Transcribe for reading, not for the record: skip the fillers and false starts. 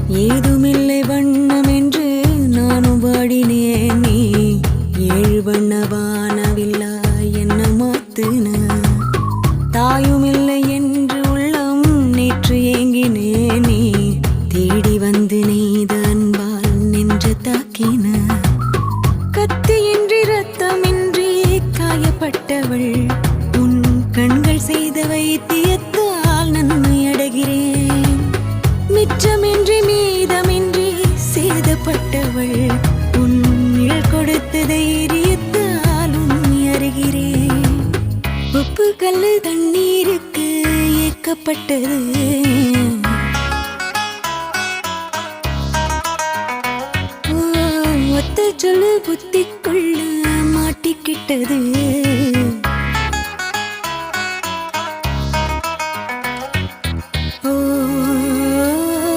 ஏதுமில்லை வண்ணம் என்று நானும் பாடினேன். நீ ஏழு வண்ண வானவில்லா என்ன மாத்துன. தாயுமில்லை என்று உள்ளம் நேற்று ஏங்கினே. நீ தேடி வந்து நெய்த அன்பால் நின்று தாக்கின. கத்தியின்றி ரத்தமின்றி காயப்பட்டவள் உன் கண்கள் செய்த வைத்தியத்தால் நன்மை அடைகிறேன். மிச்சமின்றி மீதமின்றி சேதப்பட்டவள் உன் நிழல் கொடுத்த தைரியத்தால் உண்மை அறிகிறேன். உப்பு கல்லு தண்ணீருக்கு ஏக்கப்பட்டது. ஒத்த சொல்லு புத்திக்குள்ள மாட்டிக்கிட்டது.